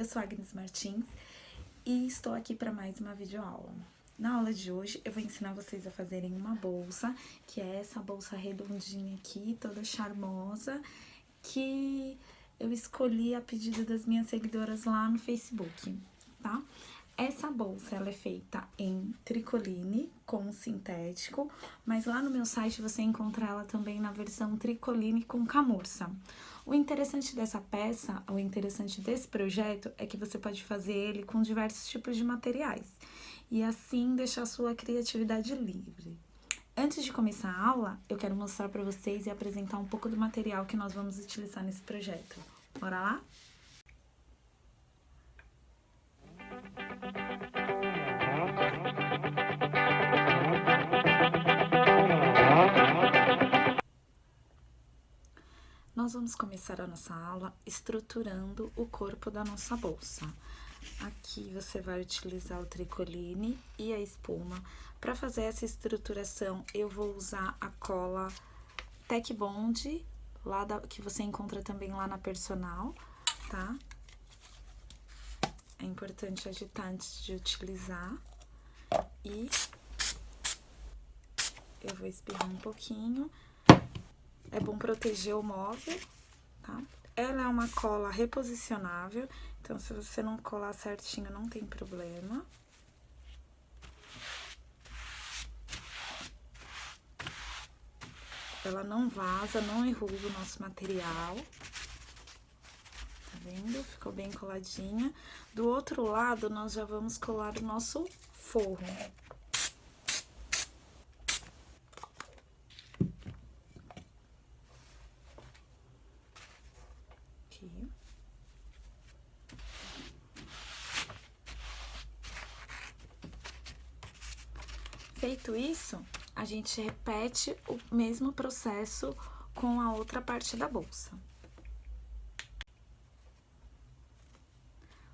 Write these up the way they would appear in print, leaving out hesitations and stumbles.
eu sou a Agnes Martins e estou aqui para mais uma videoaula. Na aula de hoje eu vou ensinar vocês a fazerem uma bolsa, que é essa bolsa redondinha aqui, toda charmosa, que eu escolhi a pedido das minhas seguidoras lá no Facebook, tá? Essa bolsa, ela é feita em tricoline com sintético, mas lá no meu site você encontra ela também na versão tricoline com camurça. O interessante dessa peça, o interessante desse projeto, é que você pode fazer ele com diversos tipos de materiais e assim deixar a sua criatividade livre. Antes de começar a aula, eu quero mostrar para vocês e apresentar um pouco do material que nós vamos utilizar nesse projeto. Bora lá? Nós vamos começar a nossa aula estruturando o corpo da nossa bolsa. Aqui você vai utilizar o tricoline e a espuma. Para fazer essa estruturação, eu vou usar a cola Tech Bond, que você encontra também lá na Personal, tá? É importante agitar antes de utilizar. E eu vou espirrar um pouquinho. É bom proteger o móvel, tá? Ela é uma cola reposicionável, então se você não colar certinho não tem problema. Ela não vaza, não enruga o nosso material. Tá vendo? Ficou bem coladinha. Do outro lado, nós já vamos colar o nosso forro. Aqui. Feito isso, a gente repete o mesmo processo com a outra parte da bolsa.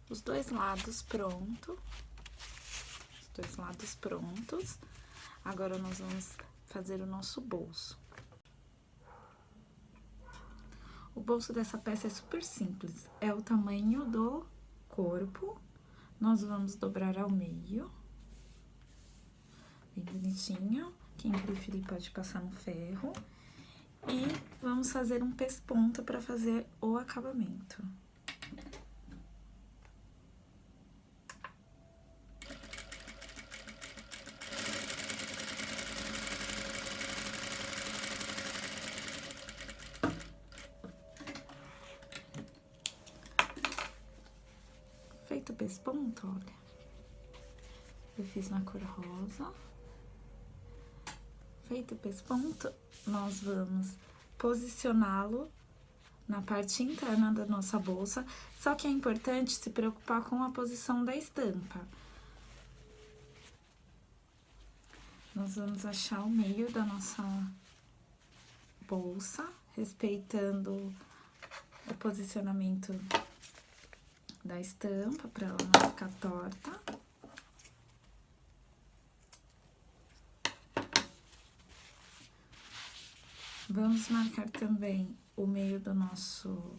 Os dois lados prontos. Agora, nós vamos fazer o nosso bolso. O bolso dessa peça é super simples. É o tamanho do corpo. Nós vamos dobrar ao meio. Bem bonitinho. Quem preferir pode passar no ferro. E vamos fazer um pesponto para fazer o acabamento. Feito o pesponto, olha. Eu fiz na cor rosa. Feito o pesponto, nós vamos posicioná-lo na parte interna da nossa bolsa, só que é importante se preocupar com a posição da estampa. Nós vamos achar o meio da nossa bolsa, respeitando o posicionamento da estampa, para ela não ficar torta. Vamos marcar também o meio do nosso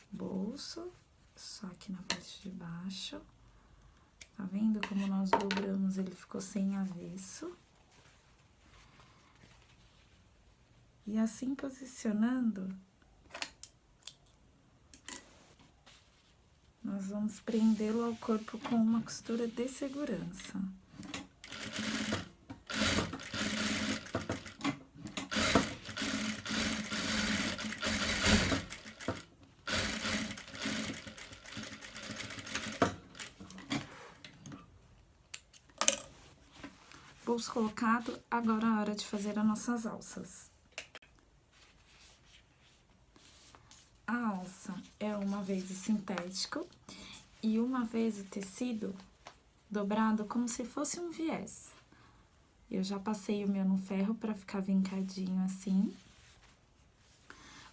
bolso, só aqui na parte de baixo. Tá vendo como nós dobramos, ele ficou sem avesso. E assim posicionando, nós vamos prendê-lo ao corpo com uma costura de segurança. Bolso colocado, agora é a hora de fazer as nossas alças. A alça é uma vez o sintético e uma vez o tecido dobrado como se fosse um viés. Eu já passei o meu no ferro para ficar vincadinho assim.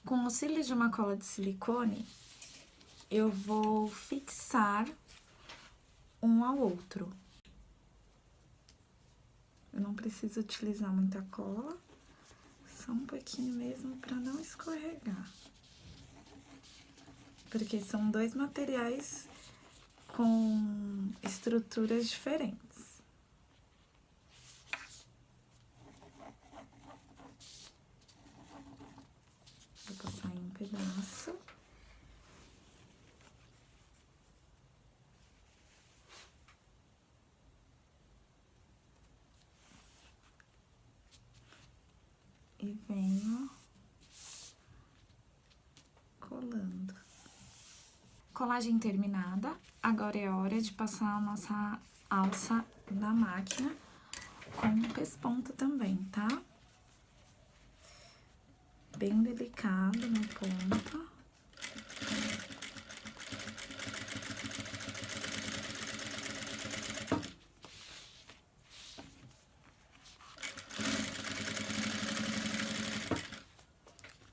Com o auxílio de uma cola de silicone, eu vou fixar um ao outro. Eu não preciso utilizar muita cola, só um pouquinho mesmo para não escorregar. porque são dois materiais com estruturas diferentes. Vou passar em um pedaço. E venho colando. Colagem terminada, agora é hora de passar a nossa alça na máquina com pesponto também, tá? Bem delicado na ponta.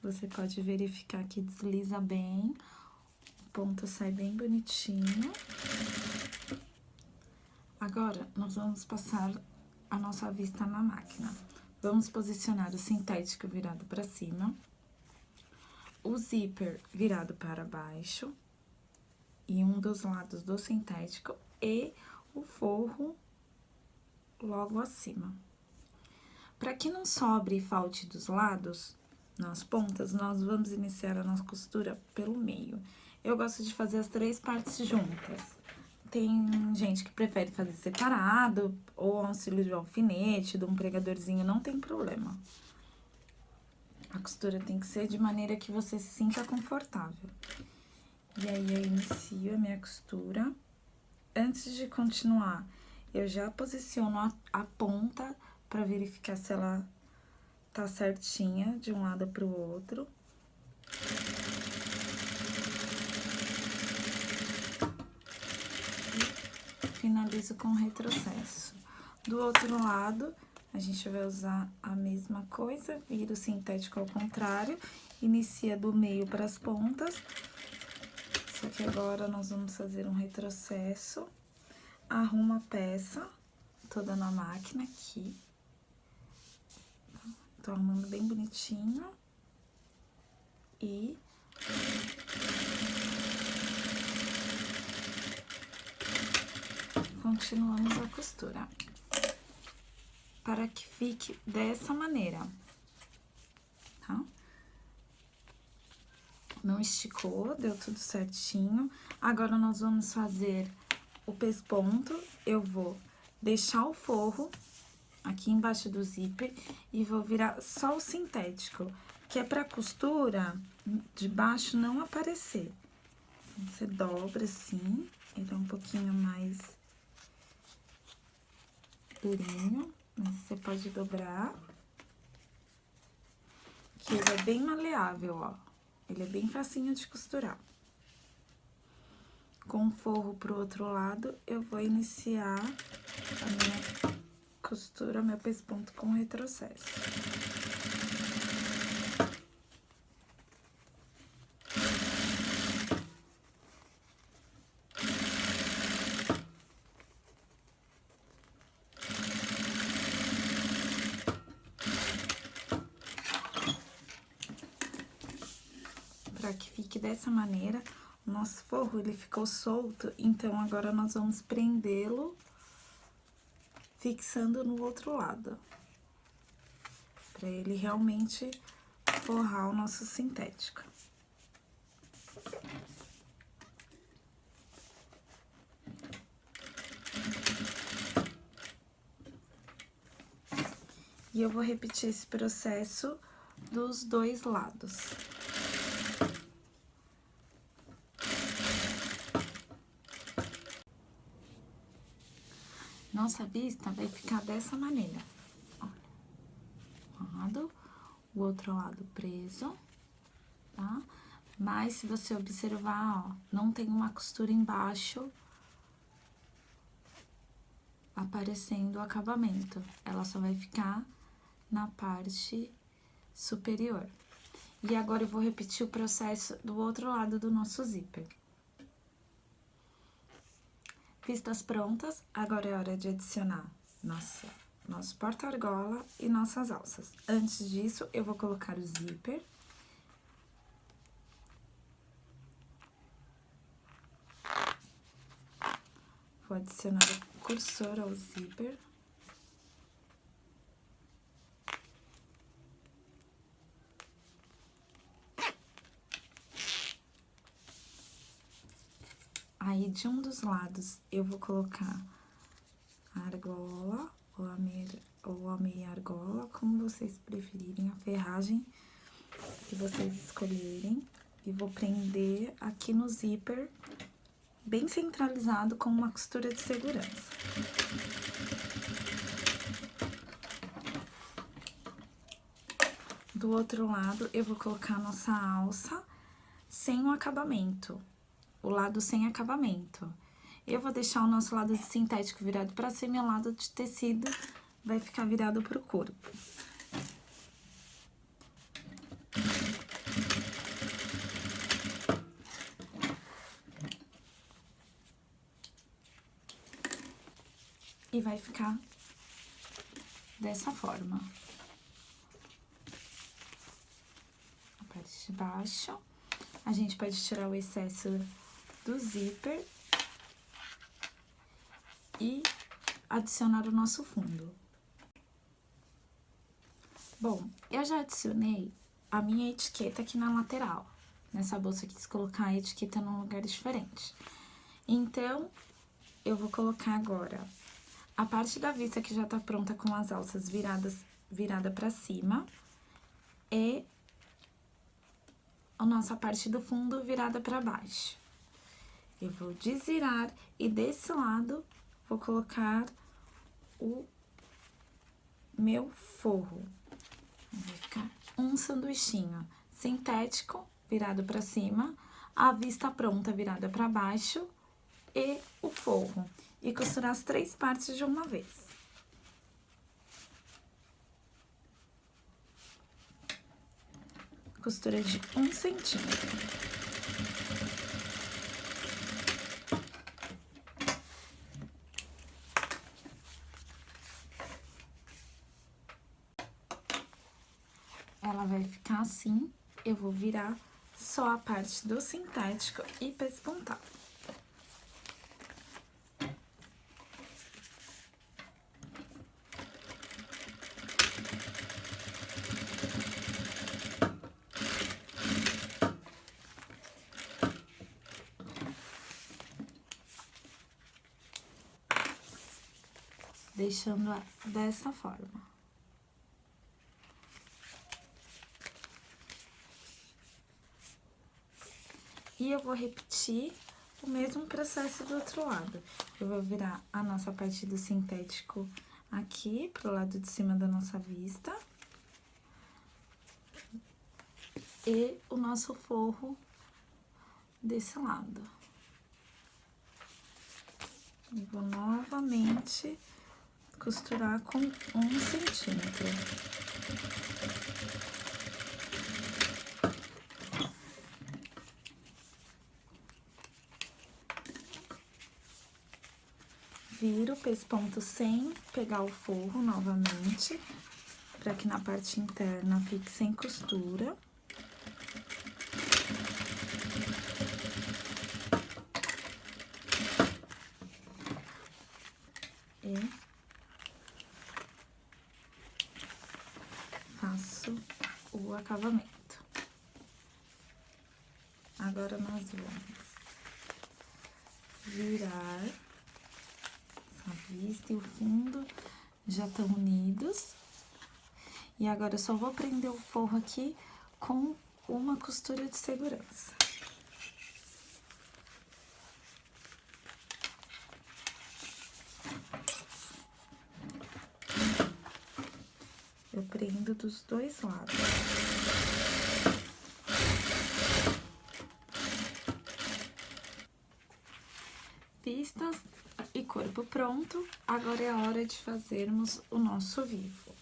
Você pode verificar que desliza bem, o ponto sai bem bonitinho. Agora, nós vamos passar a nossa vista na máquina. Vamos posicionar o sintético virado para cima, o zíper virado para baixo, e um dos lados do sintético, e o forro logo acima. Para que não sobre e falte dos lados, nas pontas, nós vamos iniciar a nossa costura pelo meio. Eu gosto de fazer as 3 partes juntas. Tem gente que prefere fazer separado, ou auxílio de um alfinete, de um pregadorzinho, não tem problema. A costura tem que ser de maneira que você se sinta confortável. E aí, eu inicio a minha costura. Antes de continuar, eu já posiciono a ponta para verificar se ela tá certinha de um lado pro outro. E finalizo com retrocesso. Do outro lado, a gente vai usar a mesma coisa, vira o sintético ao contrário, inicia do meio para as pontas. Só que agora nós vamos fazer um retrocesso, arrumo a peça toda na máquina aqui. Tô arrumando bem bonitinho. E continuamos a costura. Para que fique dessa maneira, tá? Não esticou, deu tudo certinho. Agora, nós vamos fazer o pesponto. Eu vou deixar o forro aqui embaixo do zíper e vou virar só o sintético, que é pra costura de baixo não aparecer. Você dobra assim, ele é um pouquinho mais durinho, mas você pode dobrar. Que ele é bem maleável, ó. Ele é bem facinho de costurar. Com o forro pro outro lado, eu vou iniciar a minha costura, meu pesponto com retrocesso. Para que fique dessa maneira, o nosso forro, ele ficou solto, então agora nós vamos prendê-lo fixando no outro lado, para ele realmente forrar o nosso sintético. E eu vou repetir esse processo dos dois lados. Nossa vista vai ficar dessa maneira. Olha, um lado, o outro lado preso, tá? Mas, se você observar, ó, não tem uma costura embaixo aparecendo o acabamento. Ela só vai ficar na parte superior. E agora, eu vou repetir o processo do outro lado do nosso zíper. Vistas prontas, agora é hora de adicionar nosso porta-argola e nossas alças. Antes disso, eu vou colocar o zíper. Vou adicionar o cursor ao zíper. Aí, de um dos lados, eu vou colocar a argola ou a meia argola, como vocês preferirem, a ferragem que vocês escolherem. E vou prender aqui no zíper, bem centralizado, com uma costura de segurança. Do outro lado, eu vou colocar a nossa alça sem o acabamento, o lado sem acabamento. Eu vou deixar o nosso lado de sintético virado para cima e o lado de tecido vai ficar virado pro corpo. E vai ficar dessa forma. A parte de baixo, a gente pode tirar o excesso do zíper e adicionar o nosso fundo. Bom, eu já adicionei a minha etiqueta aqui na lateral. Nessa bolsa eu quis colocar a etiqueta num lugar diferente. Então, eu vou colocar agora a parte da vista que já tá pronta com as alças virada pra cima e a nossa parte do fundo virada pra baixo. Eu vou desvirar e desse lado vou colocar o meu forro. Vai ficar um sanduichinho sintético virado pra cima, a vista pronta virada pra baixo e o forro. E costurar as 3 partes de uma vez. Costura de 1 centímetro. Ela vai ficar assim, eu vou virar só a parte do sintético e pespontar. Deixando dessa forma. E eu vou repetir o mesmo processo do outro lado. Eu vou virar a nossa parte do sintético aqui, pro lado de cima da nossa vista. E o nosso forro desse lado. E vou novamente costurar com 1 centímetro. Viro o pesponto sem pegar o forro novamente, para que na parte interna fique sem costura. E faço o acabamento. Agora, nós vamos virar a vista e o fundo já estão unidos. E agora, eu só vou prender o forro aqui com uma costura de segurança. Eu prendo dos 2 lados. Vistas e corpo pronto, agora é a hora de fazermos o nosso vivo.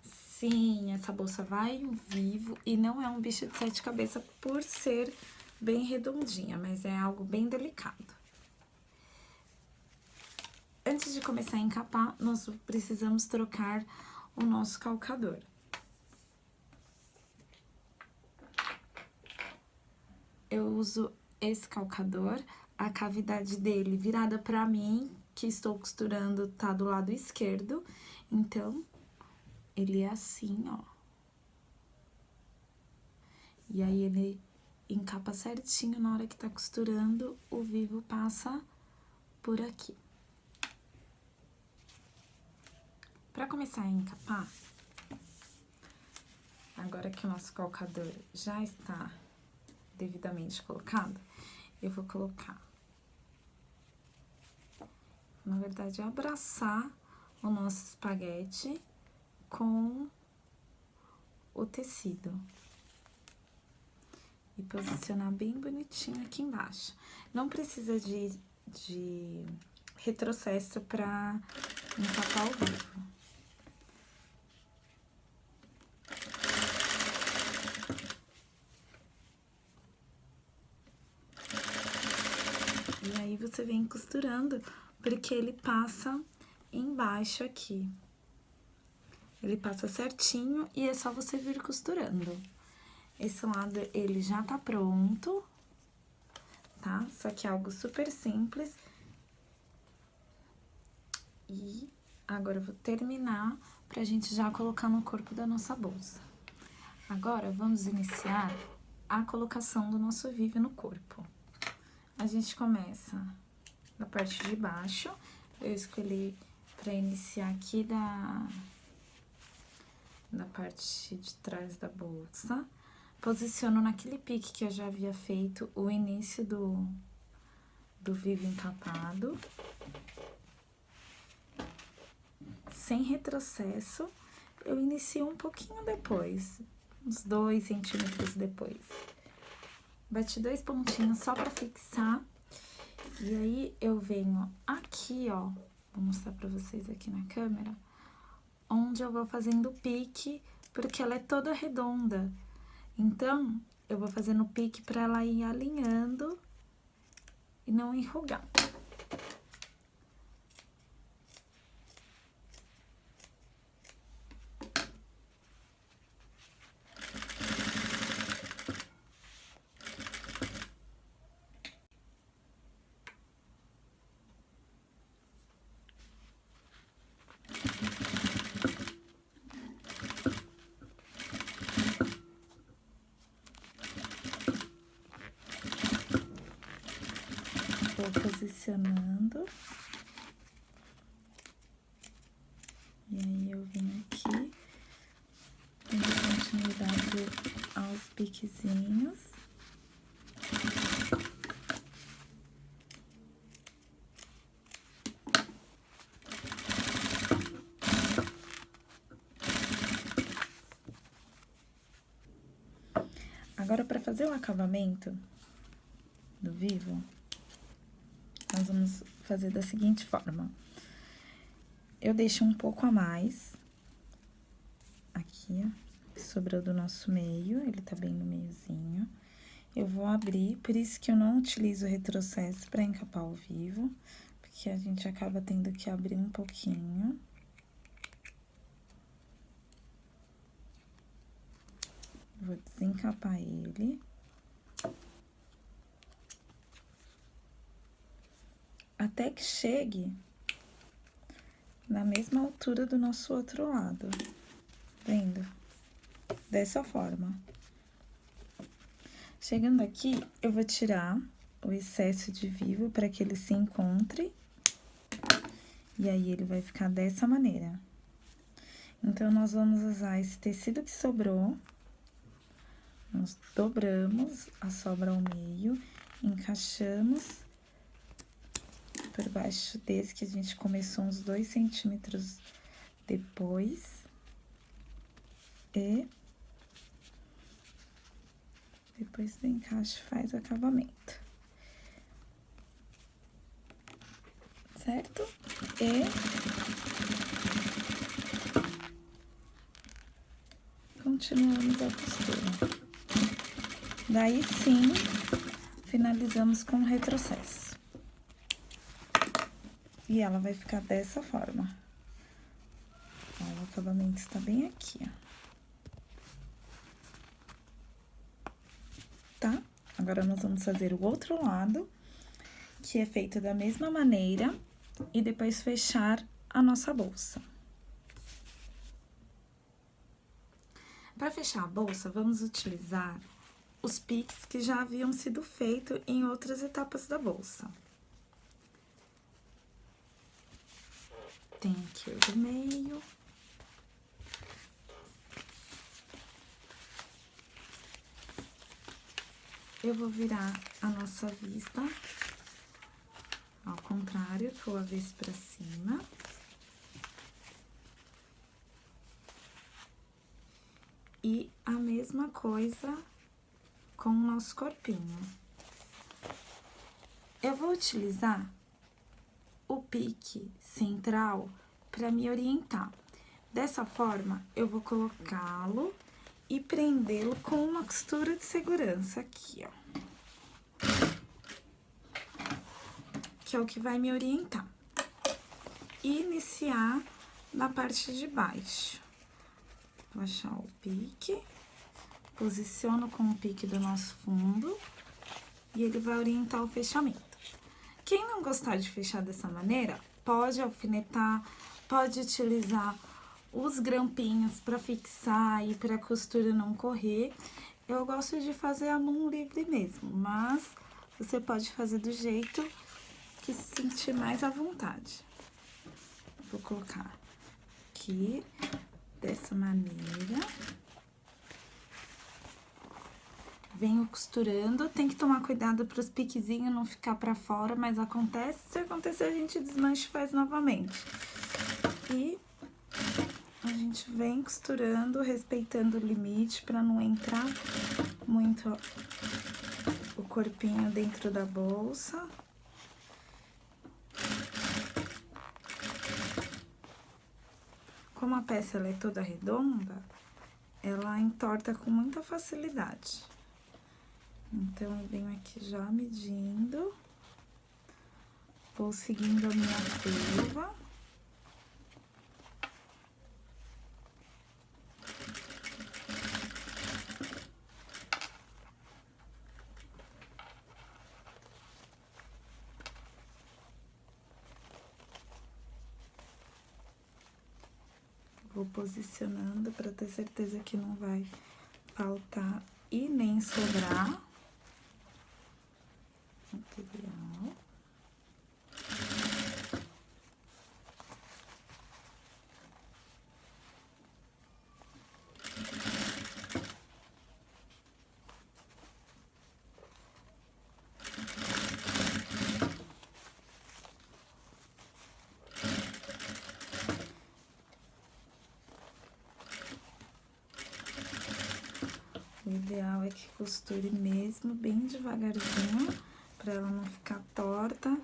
Sim, essa bolsa vai em vivo e não é um bicho de 7 cabeças por ser bem redondinha, mas é algo bem delicado. Antes de começar a encapar, nós precisamos trocar o nosso calcador. Eu uso esse calcador a cavidade dele virada pra mim, que estou costurando, tá do lado esquerdo. Então, ele é assim, ó. E aí, ele encapa certinho na hora que tá costurando, o vivo passa por aqui. Pra começar a encapar, agora que o nosso calcador já está devidamente colocado, eu vou colocar, na verdade, abraçar o nosso espaguete com o tecido. E posicionar bem bonitinho aqui embaixo. Não precisa de retrocesso pra encapar o vivo. E aí, você vem costurando, porque ele passa embaixo aqui. Ele passa certinho e é só você vir costurando. Esse lado, ele já tá pronto, tá? Só que é algo super simples. E agora, eu vou terminar pra gente já colocar no corpo da nossa bolsa. Agora, vamos iniciar a colocação do nosso vivo no corpo. A gente começa na parte de baixo. Eu escolhi pra iniciar aqui da parte de trás da bolsa. Posiciono naquele pique que eu já havia feito o início do vivo encapado. Sem retrocesso, eu inicio um pouquinho depois, uns 2 centímetros depois. Bati 2 pontinhos só pra fixar. E aí, eu venho aqui, ó, vou mostrar pra vocês aqui na câmera, onde eu vou fazendo o pique, porque ela é toda redonda. Então, eu vou fazendo o pique pra ela ir alinhando e não enrugar. Vou posicionando. E aí, eu vim aqui, dando continuidade aos piquezinhos. Agora, para fazer o acabamento do vivo, nós vamos fazer da seguinte forma. Eu deixo um pouco a mais, aqui, ó, que sobrou do nosso meio, ele tá bem no meiozinho. Eu vou abrir, por isso que eu não utilizo o retrocesso pra encapar o vivo, porque a gente acaba tendo que abrir um pouquinho. Vou desencapar ele. Até que chegue na mesma altura do nosso outro lado, vendo? Dessa forma. Chegando aqui, eu vou tirar o excesso de vivo para que ele se encontre. E aí, ele vai ficar dessa maneira. Então, nós vamos usar esse tecido que sobrou. Nós dobramos a sobra ao meio, encaixamos por baixo desse que a gente começou uns 2 centímetros depois. E depois do encaixe faz o acabamento. Certo? E continuamos a costura. Daí, sim, finalizamos com o retrocesso. E ela vai ficar dessa forma. Ó, o acabamento está bem aqui, ó. Tá? Agora, nós vamos fazer o outro lado. que é feito da mesma maneira e depois fechar a nossa bolsa. Para fechar a bolsa, vamos utilizar os piques que já haviam sido feitos em outras etapas da bolsa. Tem aqui o do meio. Eu vou virar a nossa vista ao contrário, que o avesso para cima. E a mesma coisa com o nosso corpinho. Eu vou utilizar o pique central para me orientar. Dessa forma, eu vou colocá-lo e prendê-lo com uma costura de segurança aqui, ó. Que é o que vai me orientar. E iniciar na parte de baixo. Vou achar o pique, posiciono com o pique do nosso fundo e ele vai orientar o fechamento. Quem não gostar de fechar dessa maneira, pode alfinetar, pode utilizar os grampinhos para fixar e para a costura não correr. Eu gosto de fazer a mão livre mesmo, mas você pode fazer do jeito que se sentir mais à vontade. Vou colocar aqui, dessa maneira. Venho costurando, tem que tomar cuidado para os piquezinhos não ficar para fora, mas acontece, se acontecer a gente desmancha e faz novamente. E a gente vem costurando, respeitando o limite para não entrar muito o corpinho dentro da bolsa. Como a peça ela é toda redonda, ela entorta com muita facilidade. Então, eu venho aqui já medindo, vou seguindo a minha curva. Vou posicionando para ter certeza que não vai faltar e nem sobrar material. O ideal é que costure mesmo bem devagarzinho, para ela não ficar torta.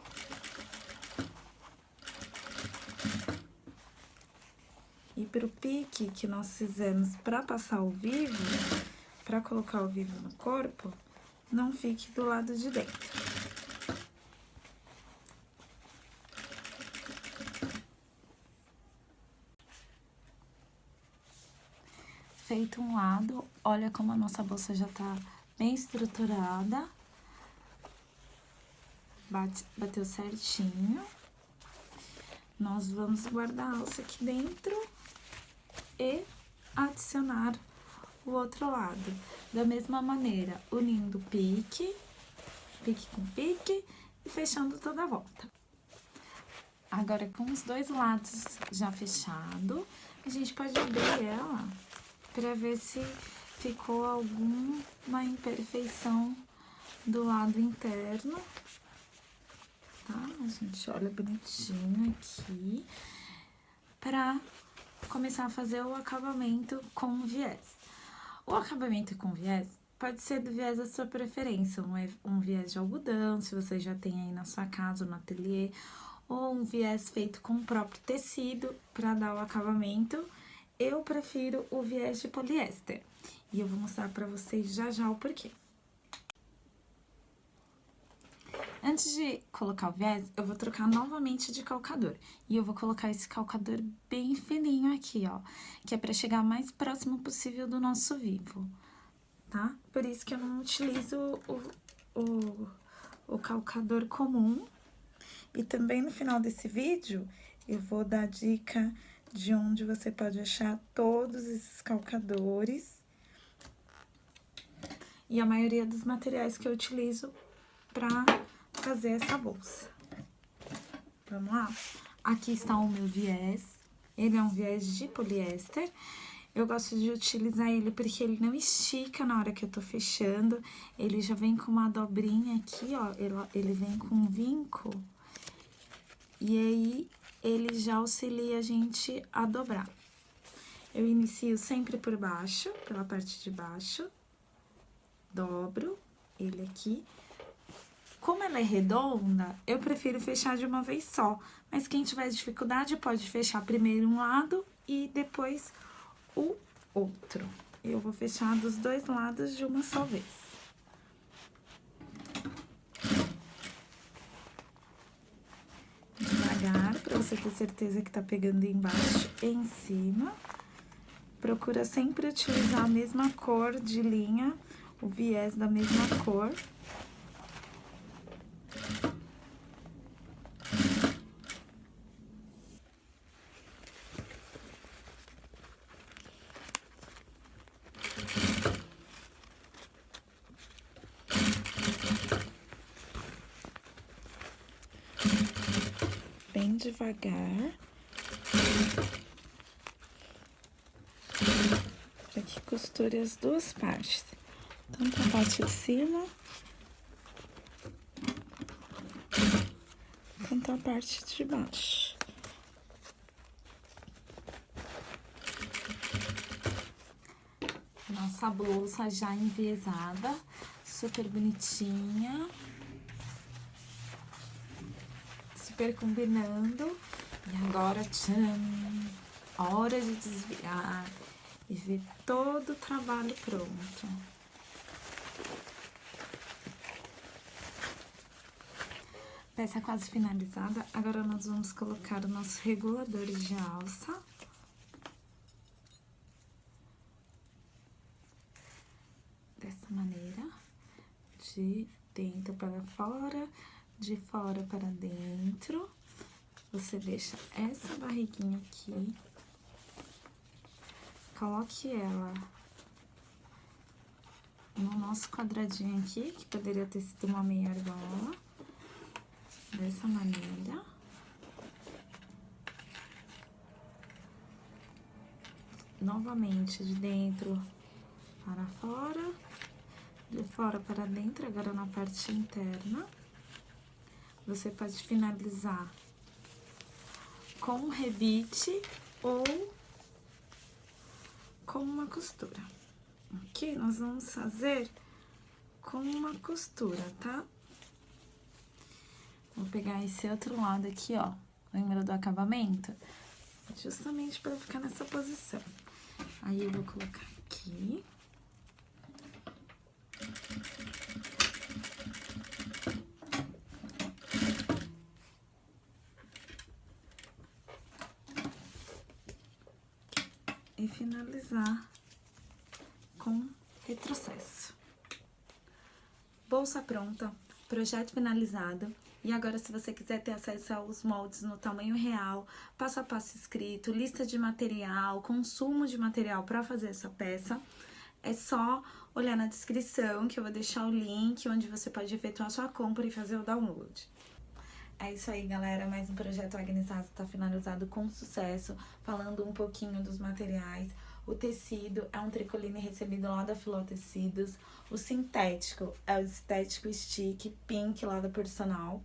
E pro pique que nós fizemos para passar o vivo, para colocar o vivo no corpo, não fique do lado de dentro. Feito um lado, olha como a nossa bolsa já tá bem estruturada. Bateu certinho. Nós vamos guardar a alça aqui dentro e adicionar o outro lado. Da mesma maneira, unindo pique com pique e fechando toda a volta. Agora, com os dois lados já fechado, a gente pode abrir ela para ver se ficou alguma imperfeição do lado interno, tá? A gente olha bonitinho aqui para começar a fazer o acabamento com viés. O acabamento com viés pode ser do viés da sua preferência, um viés de algodão, se você já tem aí na sua casa, no ateliê, ou um viés feito com o próprio tecido para dar o acabamento. Eu prefiro o viés de poliéster e eu vou mostrar pra vocês já já o porquê. Antes de colocar o viés, eu vou trocar novamente de calcador. E eu vou colocar esse calcador bem fininho aqui, ó, que é pra chegar mais próximo possível do nosso vivo, tá? Por isso que eu não utilizo o calcador comum, E também no final desse vídeo, eu vou dar dica de onde você pode achar todos esses calcadores e a maioria dos materiais que eu utilizo para fazer essa bolsa. Vamos lá? Aqui está o meu viés, ele é um viés de poliéster. Eu gosto de utilizar ele porque ele não estica na hora que eu tô fechando, ele já vem com uma dobrinha aqui, ó, ele vem com um vinco, e aí ele já auxilia a gente a dobrar. Eu inicio sempre por baixo, pela parte de baixo, dobro ele aqui. Como ela é redonda, eu prefiro fechar de uma vez só, mas quem tiver dificuldade pode fechar primeiro um lado e depois o outro. Eu vou fechar dos dois lados de uma só vez. Devagar, pra você ter certeza que tá pegando embaixo e em cima. Procura sempre utilizar a mesma cor de linha, o viés da mesma cor. Bem devagar, para que costure as duas partes, tanto a parte de cima, quanto a parte de baixo. Nossa blusa já enviesada, super bonitinha. Super combinando. E agora, tchan, hora de desviar e ver todo o trabalho pronto. Peça quase finalizada. Agora, nós vamos colocar o nosso regulador de alça. Dessa maneira, de dentro para fora, de fora para dentro. Você deixa essa barriguinha aqui, coloque ela no nosso quadradinho aqui, que poderia ter sido uma meia argola, dessa maneira. Novamente, de dentro para fora, de fora para dentro, agora na parte interna. Você pode finalizar com um rebite ou com uma costura. Aqui nós vamos fazer com uma costura, tá? Vou pegar esse outro lado aqui, ó. Lembra do acabamento? Justamente para ficar nessa posição. Aí eu vou colocar aqui. E finalizar com retrocesso. Bolsa pronta, projeto finalizado. E agora, se você quiser ter acesso aos moldes no tamanho real, passo a passo escrito, lista de material, consumo de material para fazer essa peça, é só olhar na descrição que eu vou deixar o link onde você pode efetuar sua compra e fazer o download. É isso aí, galera, mais um projeto Agnes Asa tá finalizado com sucesso, falando um pouquinho dos materiais. O tecido é um tricoline recebido lá da Filó Tecidos, o sintético é o Estético Stick Pink lá da Personal.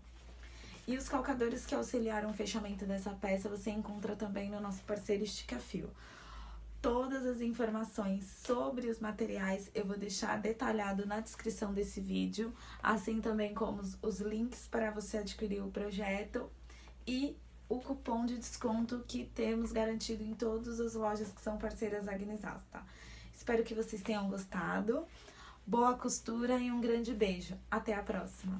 E os calcadores que auxiliaram o fechamento dessa peça você encontra também no nosso parceiro Estica Fio. Todas as informações sobre os materiais eu vou deixar detalhado na descrição desse vídeo, assim também como os links para você adquirir o projeto e o cupom de desconto que temos garantido em todas as lojas que são parceiras Agnes Asa, tá? Espero que vocês tenham gostado, boa costura e um grande beijo. Até a próxima!